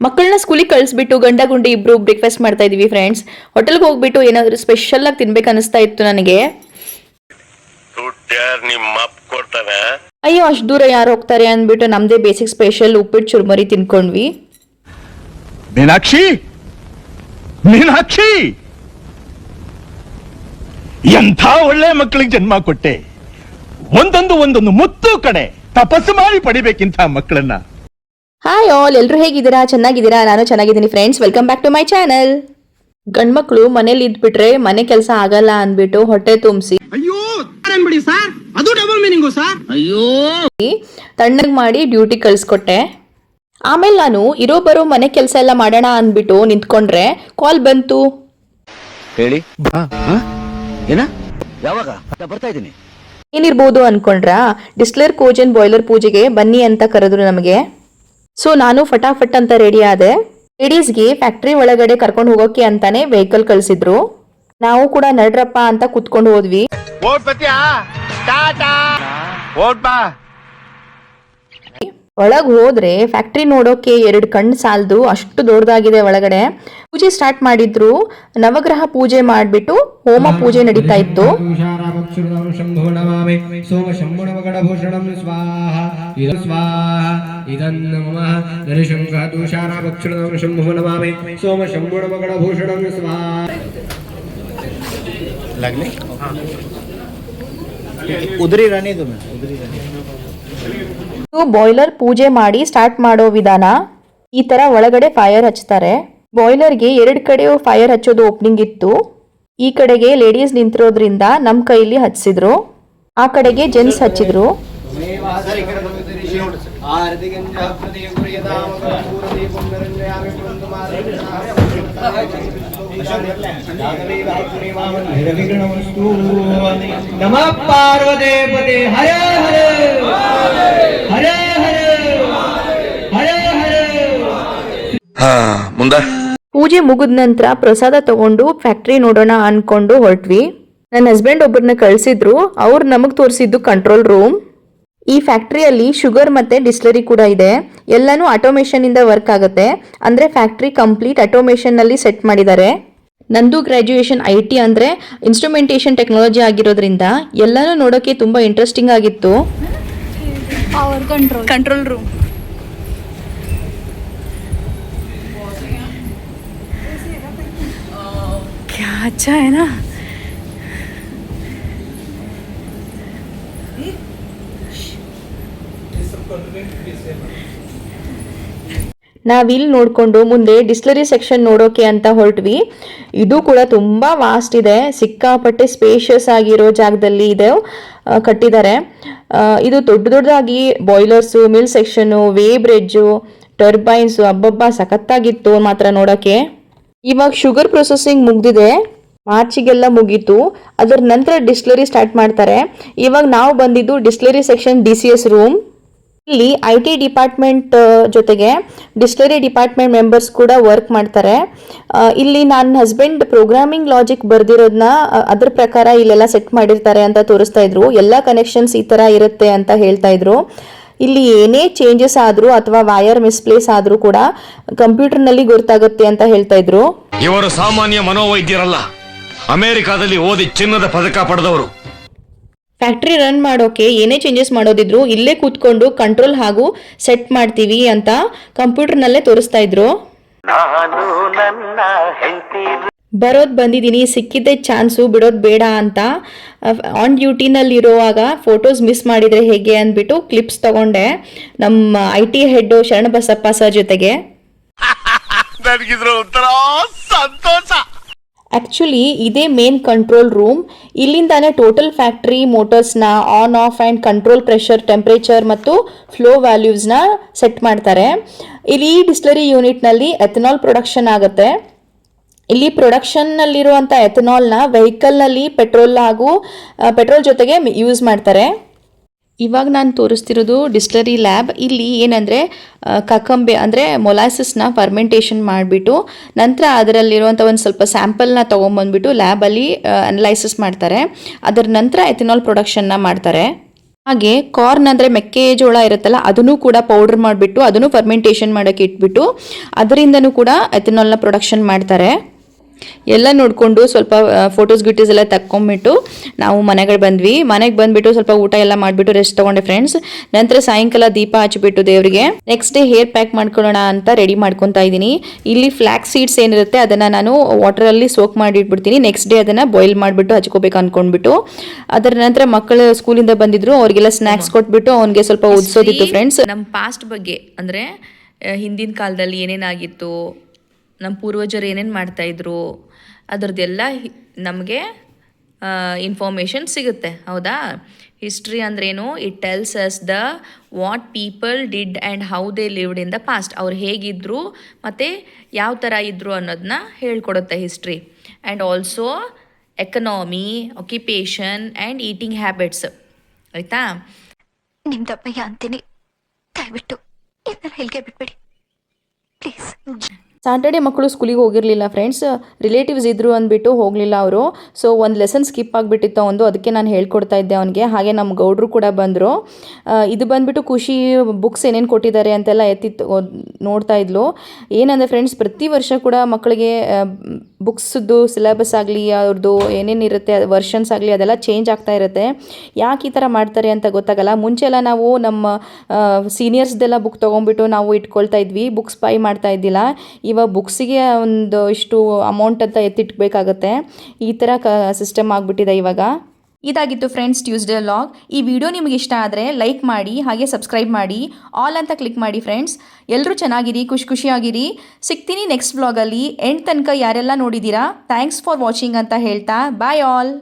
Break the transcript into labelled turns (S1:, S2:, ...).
S1: ಮಕ್ಕಳನ್ನ ಸ್ಕೂಲಿಗೆ ಕಳಿಸ್ಬಿಟ್ಟು ಗಂಡ ಗುಂಡಿ ಇಬ್ರು ಬ್ರೇಕ್ಫಾಸ್ಟ್ ಮಾಡ್ತಾ ಇದೀವಿ ಫ್ರೆಂಡ್ಸ್. ಹೋಟೆಲ್ಗೆ ಹೋಗ್ಬಿಟ್ಟು ಏನಾದರೂ ಸ್ಪೆಷಲ್ ಆಗಿ ತಿನ್ಬೇಕು ಅನಿಸ್ತಾ ಇತ್ತು ನನಗೆ. ಅಯ್ಯೋ ಅಷ್ಟು ದೂರ ಯಾರು ಹೋಗ್ತಾರೆ ಅಂದ್ಬಿಟ್ಟು ನಮ್ದೇ ಬೇಸಿಕ್ ಸ್ಪೆಷಲ್ ಉಪ್ಪಿಟ್ಟು ಚುರ್ಮರಿ ತಿನ್ಕೊಂಡ್ವಿ.
S2: ಮೀನಾಕ್ಷಿ ಮೀನಾಕ್ಷಿ ಎಂಥ ಒಳ್ಳೆ ಮಕ್ಕಳಿಗೆ ಜನ್ಮ ಕೊಟ್ಟೆ. ಒಂದೊಂದು ಮುತ್ತು ಕಡೆ ತಪಸ್ಸು ಮಾಡಿ ಪಡಿಬೇಕಿಂತ ಮಕ್ಕಳನ್ನ.
S1: ಹಾಯ್ ಆಲ್, ಎಲ್ಲರೂ ಹೇಗಿದ್ದೀರಾ? ಚೆನ್ನಾಗಿದ್ದೀರಾ? ನಾನು ಚೆನ್ನಾಗಿದ್ದೀನಿ friends. Welcome back to my channel. ಗಂಡ್ಮಕ್ಳು ಮನೇಲಿ ಇದ್ಬಿಟ್ರೆ ಮನೆ ಕೆಲಸ ಆಗಲ್ಲ ಅಂದ್ಬಿಟ್ಟು ಹೊಟ್ಟೆ ತುಂಬಿಸಿ ತಣ್ಣಗ್ ಮಾಡಿ ಡ್ಯೂಟಿ ಕಳ್ಸ್ಕೊಟ್ಟೆ. ಆಮೇಲೆ ನಾನು ಇರೋ ಬರೋ ಮನೆ ಕೆಲಸ ಎಲ್ಲ ಮಾಡೋಣ ಅಂದ್ಬಿಟ್ಟು ನಿಂತ್ಕೊಂಡ್ರೆ ಕಾಲ್ ಬಂತು.
S3: ಹೇಳಿ ಯಾವಾಗ ಬರ್ತಾ ಇದ್ದೀನಿ.
S1: ಏನಿರ್ಬೋದು ಅನ್ಕೊಂಡ್ರಾ? ಡಿಸ್ಲರ್ ಕೋಜನ್ ಬಾಯ್ಲರ್ ಪೂಜೆಗೆ ಬನ್ನಿ ಅಂತ ಕರೆದ್ರು ನಮಗೆ. ಸೊ ನಾನು ಫಟಾಫಟ್ ಅಂತ ರೆಡಿ ಆದೆ. ಲೇಡೀಸ್ಗೆ ಫ್ಯಾಕ್ಟ್ರಿ ಒಳಗಡೆ ಕರ್ಕೊಂಡು ಹೋಗೋಕೆ ಅಂತಾನೆ ವೆಹಿಕಲ್ ಕಳ್ಸಿದ್ರು. ನಾವು ಕೂಡ ನಡ್ರಪ್ಪ ಅಂತ ಕುತ್ಕೊಂಡು ಹೋದ್ವಿ. ಒಳಗ್ ಹೋದ್ರೆ ಫ್ಯಾಕ್ಟ್ರಿ ನೋಡೋಕೆ 2 ಕಣ್ಣು ಸಾಲದು, ಅಷ್ಟು ದೊಡ್ಡದಾಗಿದೆ ಒಳಗಡೆ. ಪೂಜೆ ಸ್ಟಾರ್ಟ್ ಮಾಡಿದ್ರು. ನವಗ್ರಹ ಪೂಜೆ ಮಾಡ್ಬಿಟ್ಟು ಹೋಮ ಪೂಜೆ ನಡೀತಾ ಇತ್ತು. ಬಾಯ್ಲರ್ ಪೂಜೆ ಮಾಡಿ ಸ್ಟಾರ್ಟ್ ಮಾಡೋ ವಿಧಾನ ಈ ತರ. ಒಳಗಡೆ ಫೈರ್ ಹಚ್ತಾರೆ. ಬಾಯ್ಲರ್ಗೆ 2 ಕಡೆ ಫೈರ್ ಹಚ್ಚೋದು ಓಪನಿಂಗ್ ಇತ್ತು. ಈ ಕಡೆಗೆ ಲೇಡೀಸ್ ನಿಂತಿರೋದ್ರಿಂದ ನಮ್ ಕೈಲಿ ಹಚ್ಚಿದ್ರು, ಆ ಕಡೆಗೆ ಜೆಂಟ್ಸ್ ಹಚ್ಚಿದ್ರು. ಪೂಜೆ ಮುಗಿದ ನಂತರ ಪ್ರಸಾದ ತಗೊಂಡು ಫ್ಯಾಕ್ಟ್ರಿ ನೋಡೋಣ ಅನ್ಕೊಂಡು ಹೊರಟ್ವಿ. ನನ್ನ ಹಸ್ಬೆಂಡ್ ಒಬ್ಬರನ್ನ ಕಳ್ಸಿದ್ರು. ಅವ್ರು ನಮಗ್ ತೋರಿಸಿದ್ದು ಕಂಟ್ರೋಲ್ ರೂಮ್. ಈ ಫ್ಯಾಕ್ಟ್ರಿಯಲ್ಲಿ ಶುಗರ್ ಮತ್ತೆ ಡಿಸ್ಲರಿ ಕೂಡ ಇದೆ. ಎಲ್ಲಾನು ಆಟೋಮೇಷನ್ ಇಂದ ವರ್ಕ್ ಆಗುತ್ತೆ. ಅಂದ್ರೆ ಫ್ಯಾಕ್ಟ್ರಿ ಕಂಪ್ಲೀಟ್ ಆಟೋಮೇಷನ್ ನಲ್ಲಿ ಸೆಟ್ ಮಾಡಿದ್ದಾರೆ. ನಂದು ಗ್ರಾಜ್ಯುಯೇಷನ್ IT ಅಂದ್ರೆ ಇನ್ಸ್ಟ್ರುಮೆಂಟೇಷನ್ ಟೆಕ್ನಾಲಜಿ ಆಗಿರೋದ್ರಿಂದ ಎಲ್ಲಾನು ನೋಡೋಕೆ ತುಂಬಾ ಇಂಟ್ರೆಸ್ಟಿಂಗ್ ಆಗಿತ್ತು. ಕಂಟ್ರೋಲ್ ರೂಮ್ क्या अच्छा है ना. ನಾವಿಲ್ಲಿ ನೋಡ್ಕೊಂಡು ಮುಂದೆ ಡಿಸ್ಲರಿ ಸೆಕ್ಷನ್ ನೋಡೋಕೆ ಅಂತ ಹೊರಟ್ವಿ. ಇದು ಕೂಡ ತುಂಬಾ ವಾಸ್ಟ್ ಇದೆ. ಸಿಕ್ಕಾಪಟ್ಟೆ ಸ್ಪೇಷಿಯಸ್ ಆಗಿರೋ ಜಾಗದಲ್ಲಿ ಇದೆ ಕಟ್ಟಿದ್ದಾರೆ. ಇದು ದೊಡ್ಡದಾಗಿ boilers, mill section, weighbridge, turbines, ಅಬ್ಬಬ್ಬ ಸಖತ್ತಾಗಿತ್ತು ಮಾತ್ರ ನೋಡೋಕೆ. ಇವಾಗ ಶುಗರ್ ಪ್ರೊಸೆಸಿಂಗ್ ಮುಗ್ದಿದೆ, ಮಾರ್ಚಿಗೆಲ್ಲ ಮುಗೀತು. ಅದರ ನಂತರ ಡಿಸ್ಲರಿ ಸ್ಟಾರ್ಟ್ ಮಾಡ್ತಾರೆ. ಇವಾಗ ನಾವು ಬಂದಿದ್ದು ಡಿಸ್ಲರಿ ಸೆಕ್ಷನ್ DCS ರೂಮ್. ಇಲ್ಲಿ IT ಡಿಪಾರ್ಟ್ಮೆಂಟ್ ಜೊತೆಗೆ ಡಿಸ್ಲರಿ ಡಿಪಾರ್ಟ್ಮೆಂಟ್ ಮೆಂಬರ್ಸ್ ಕೂಡ ವರ್ಕ್ ಮಾಡ್ತಾರೆ. ಇಲ್ಲಿ ನನ್ನ ಹಸ್ಬೆಂಡ್ ಪ್ರೋಗ್ರಾಮಿಂಗ್ ಲಾಜಿಕ್ ಬರ್ದಿರೋದನ್ನ ಅದ್ರ ಪ್ರಕಾರ ಇಲ್ಲೆಲ್ಲ ಸೆಟ್ ಮಾಡಿರ್ತಾರೆ ಅಂತ ತೋರಿಸ್ತಾ ಇದ್ರು. ಎಲ್ಲ ಕನೆಕ್ಷನ್ಸ್ ಈ ತರ ಇರುತ್ತೆ ಅಂತ ಹೇಳ್ತಾ ಇದ್ರು. ಇಲ್ಲಿ ಏನೇ ಚೇಂಜಸ್ ಆದ್ರೂ ಅಥವಾ ವೈರ್ ಮಿಸ್ಪ್ಲೇಸ್ ಆದ್ರೂ ಕೂಡ ಕಂಪ್ಯೂಟರ್ ನಲ್ಲಿ ಗೊತ್ತಾಗುತ್ತೆ ಅಂತ ಹೇಳ್ತಾ ಇದ್ರು.
S4: ಇವರು ಸಾಮಾನ್ಯ ಮನೋವೈದ್ಯರಲ್ಲ, ಅಮೆರಿಕಾದಲ್ಲಿ ಓದಿ ಚಿನ್ನದ ಪದಕ ಪಡೆದವರು.
S1: ಫ್ಯಾಕ್ಟ್ರಿ ರನ್ ಮಾಡೋಕೆ ಏನೇ ಚೇಂಜಸ್ ಮಾಡೋದಿದ್ರು ಇಲ್ಲೇ ಕೂತ್ಕೊಂಡು ಕಂಟ್ರೋಲ್ ಹಾಗೂ ಸೆಟ್ ಮಾಡ್ತೀವಿ ಅಂತ ಕಂಪ್ಯೂಟರ್ ನಲ್ಲೇ ತೋರಿಸ್ತಾ ಇದ್ರು. ಬರೋದ್ ಬಂದಿದ್ದೀನಿ, ಸಿಕ್ಕಿದ್ದೆ ಚಾನ್ಸು, ಬಿಡೋದ್ ಬೇಡ ಅಂತ. ಆನ್ ಡ್ಯೂಟಿನಲ್ಲಿರುವಾಗ ಫೋಟೋಸ್ ಮಿಸ್ ಮಾಡಿದ್ರೆ ಹೇಗೆ ಅಂದ್ಬಿಟ್ಟು ಕ್ಲಿಪ್ಸ್ ತಗೊಂಡೆ ನಮ್ಮ IT ಹೆಡ್ ಶರಣಬಸಪ್ಪ ಸರ್ ಜೊತೆಗೆ. ಆಕ್ಚುಲಿ ಇದೇ ಮೇನ್ ಕಂಟ್ರೋಲ್ ರೂಮ್. ಇಲ್ಲಿಂದಾನೆ ಟೋಟಲ್ ಫ್ಯಾಕ್ಟ್ರಿ ಮೋಟರ್ಸ್ನ on off and control pressure, temperature ಮತ್ತು ಫ್ಲೋ ವ್ಯಾಲ್ಯೂಸ್ನ ಸೆಟ್ ಮಾಡ್ತಾರೆ. ಇಲ್ಲಿ ಈ ಡಿಸ್ಲರಿ ಯೂನಿಟ್ನಲ್ಲಿ ಎಥನಾಲ್ ಪ್ರೊಡಕ್ಷನ್ ಆಗುತ್ತೆ. ಇಲ್ಲಿ ಪ್ರೊಡಕ್ಷನ್ನಲ್ಲಿರುವಂಥ ಎಥನಾಲ್ನ ವೆಹಿಕಲ್ನಲ್ಲಿ ಪೆಟ್ರೋಲ್ ಜೊತೆಗೆ ಯೂಸ್ ಮಾಡ್ತಾರೆ. ಇವಾಗ ನಾನು ತೋರಿಸ್ತಿರೋದು ಡಿಸ್ಲರಿ ಲ್ಯಾಬ್. ಇಲ್ಲಿ ಏನಂದರೆ ಕಕಂಬೆ ಅಂದರೆ ಮೊಲಾಸಿಸ್ನ ಫರ್ಮೆಂಟೇಷನ್ ಮಾಡಿಬಿಟ್ಟು ನಂತರ ಅದರಲ್ಲಿರುವಂಥ ಒಂದು ಸ್ವಲ್ಪ ಸ್ಯಾಂಪಲ್ನ ತೊಗೊಂಬಂದ್ಬಿಟ್ಟು ಲ್ಯಾಬಲ್ಲಿ ಅನಲೈಸಿಸ್ ಮಾಡ್ತಾರೆ. ಅದರ ನಂತರ ಎಥನಾಲ್ ಪ್ರೊಡಕ್ಷನ್ನ ಮಾಡ್ತಾರೆ. ಹಾಗೆ ಕಾರ್ನ್ ಅಂದರೆ ಮೆಕ್ಕೆಜೋಳ ಇರುತ್ತಲ್ಲ ಅದನ್ನು ಕೂಡ ಪೌಡರ್ ಮಾಡಿಬಿಟ್ಟು ಅದನ್ನು ಫರ್ಮೆಂಟೇಷನ್ ಮಾಡೋಕ್ಕೆ ಇಟ್ಬಿಟ್ಟು ಅದರಿಂದನೂ ಕೂಡ ಎಥನಾಲ್ನ ಪ್ರೊಡಕ್ಷನ್ ಮಾಡ್ತಾರೆ. ಎಲ್ಲ ನೋಡಿಕೊಂಡು ಸ್ವಲ್ಪ ಫೋಟೋಸ್ ಗಿಟೀಸ್ ಎಲ್ಲ ತಕ್ಕೊಂಬಿಟ್ಟು ನಾವು ಮನೆಗೆ ಬಂದುಬಿಟ್ಟು ಸ್ವಲ್ಪ ಊಟ ಎಲ್ಲ ಮಾಡಿಬಿಟ್ಟು ರೆಸ್ಟ್ ತೊಗೊಂಡೆ ಫ್ರೆಂಡ್ಸ್. ನಂತರ ಸಾಯಂಕಾಲ ದೀಪ ಹಚ್ಚಿಬಿಟ್ಟು ದೇವರಿಗೆ ನೆಕ್ಸ್ಟ್ ಡೇ ಹೇರ್ ಪ್ಯಾಕ್ ಮಾಡ್ಕೊಳ್ಳೋಣ ಅಂತ ರೆಡಿ ಮಾಡ್ಕೊತಾ ಇದ್ದೀನಿ. ಇಲ್ಲಿ ಫ್ಲ್ಯಾಕ್ಸ್ ಸೀಡ್ಸ್ ಏನಿರುತ್ತೆ ಅದನ್ನು ನಾನು ವಾಟರಲ್ಲಿ ಸೋಕ್ ಮಾಡಿಟ್ಬಿಡ್ತೀನಿ. ನೆಕ್ಸ್ಟ್ ಡೇ ಅದನ್ನು ಬಾಯ್ಲ್ ಮಾಡಿಬಿಟ್ಟು ಹಚ್ಕೋಬೇಕು ಅಂದ್ಕೊಂಡ್ಬಿಟ್ಟು ಅದರ ನಂತರ ಮಕ್ಕಳು ಸ್ಕೂಲಿಂದ ಬಂದಿದ್ರು, ಅವರಿಗೆಲ್ಲ ಸ್ನ್ಯಾಕ್ಸ್ ಕೊಟ್ಬಿಟ್ಟು ಅವನಿಗೆ ಸ್ವಲ್ಪ ಓದಿಸೋದಿತ್ತು ಫ್ರೆಂಡ್ಸ್. ನಮ್ಮ ಪಾಸ್ಟ್ ಬಗ್ಗೆ ಅಂದರೆ ಹಿಂದಿನ ಕಾಲದಲ್ಲಿ ಏನೇನಾಗಿತ್ತು, ನಮ್ಮ ಪೂರ್ವಜರು ಏನೇನು ಮಾಡ್ತಾಯಿದ್ರು ಅದರದ್ದೆಲ್ಲ ನಮಗೆ ಇನ್ಫಾರ್ಮೇಷನ್ ಸಿಗುತ್ತೆ, ಹೌದಾ. ಹಿಸ್ಟ್ರಿ ಅಂದ್ರೇನು, it tells us the what people did and how they lived in the past. ಅವ್ರು ಹೇಗಿದ್ದರು ಮತ್ತು ಯಾವ ಥರ ಇದ್ದರು ಅನ್ನೋದನ್ನ ಹೇಳ್ಕೊಡುತ್ತೆ history. And also economy, occupation and eating habits, ಆಯಿತಾ.
S5: ನಿಮ್ದಪ್ಪಯ್ಯ ಅಂತೀನಿ, ದಯವಿಟ್ಟು ಇದನ್ನ ಹೇಳಿಕೆ ಬಿಟ್ಬಿಡಿ ಪ್ಲೀಸ್.
S1: ಸ್ಯಾಟರ್ಡೆ ಮಕ್ಕಳು ಸ್ಕೂಲಿಗೆ ಹೋಗಿರಲಿಲ್ಲ ಫ್ರೆಂಡ್ಸ್, ರಿಲೇಟಿವ್ಸ್ ಇದ್ದರು ಅಂದ್ಬಿಟ್ಟು ಹೋಗಲಿಲ್ಲ ಅವರು. ಸೊ ಒಂದು ಲೆಸನ್ ಸ್ಕಿಪ್ ಆಗಿಬಿಟ್ಟಿತ್ತು ಒಂದು, ಅದಕ್ಕೆ ನಾನು ಹೇಳ್ಕೊಡ್ತಾ ಇದ್ದೆ ಅವನಿಗೆ. ಹಾಗೆ ನಮ್ಮ ಗೌಡ್ರು ಕೂಡ ಬಂದರು. ಇದು ಬಂದುಬಿಟ್ಟು ಖುಷಿ ಬುಕ್ಸ್ ಏನೇನು ಕೊಟ್ಟಿದ್ದಾರೆ ಅಂತೆಲ್ಲ ನೋಡ್ತಾ ಇದ್ಲು. ಏನಂದರೆ ಫ್ರೆಂಡ್ಸ್, ಪ್ರತಿ ವರ್ಷ ಕೂಡ ಮಕ್ಕಳಿಗೆ ಬುಕ್ಸ್ದು ಸಿಲೆಬಸ್ ಆಗಲಿ ಅವ್ರದ್ದು ಏನೇನಿರುತ್ತೆ ವರ್ಷನ್ಸ್ ಆಗಲಿ ಅದೆಲ್ಲ ಚೇಂಜ್ ಆಗ್ತಾ ಇರುತ್ತೆ. ಯಾಕೆ ಈ ಥರ ಮಾಡ್ತಾರೆ ಅಂತ ಗೊತ್ತಾಗಲ್ಲ. ಮುಂಚೆ ಎಲ್ಲ ನಾವು ನಮ್ಮ ಸೀನಿಯರ್ಸ್ದೆಲ್ಲ ಬುಕ್ ತೊಗೊಂಡ್ಬಿಟ್ಟು ನಾವು ಇಟ್ಕೊಳ್ತಾ ಇದ್ವಿ, ಬುಕ್ಸ್ ಬೈ ಮಾಡ್ತಾ ಇದ್ದಿಲ್ಲ. ಇವಾಗ ಬುಕ್ಸಿಗೆ ಒಂದು ಇಷ್ಟು ಅಮೌಂಟ್ ಅಂತ ಎತ್ತಿಟ್ಬೇಕಾಗತ್ತೆ. ಈ ಥರ ಸಿಸ್ಟಮ್ ಆಗಿಬಿಟ್ಟಿದೆ ಇವಾಗ. ಇದಾಗಿತ್ತು ಫ್ರೆಂಡ್ಸ್ ಟ್ಯೂಸ್ಡೇ ವ್ಲಾಗ್. ಈ ವಿಡಿಯೋ ನಿಮಗೆ ಇಷ್ಟ ಆದರೆ ಲೈಕ್ ಮಾಡಿ, ಹಾಗೆ ಸಬ್ಸ್ಕ್ರೈಬ್ ಮಾಡಿ, ಆಲ್ ಅಂತ ಕ್ಲಿಕ್ ಮಾಡಿ ಫ್ರೆಂಡ್ಸ್. ಎಲ್ಲರೂ ಚೆನ್ನಾಗಿರಿ, ಖುಷಿಯಾಗಿರಿ. ಸಿಗ್ತೀನಿ ನೆಕ್ಸ್ಟ್ ವ್ಲಾಗಲ್ಲಿ. ಎಂಡ್ ತನಕ ಯಾರೆಲ್ಲ ನೋಡಿದ್ದೀರಾ ಥ್ಯಾಂಕ್ಸ್ ಫಾರ್ ವಾಚಿಂಗ್ ಅಂತ ಹೇಳ್ತಾ ಬಾಯ್ ಆಲ್.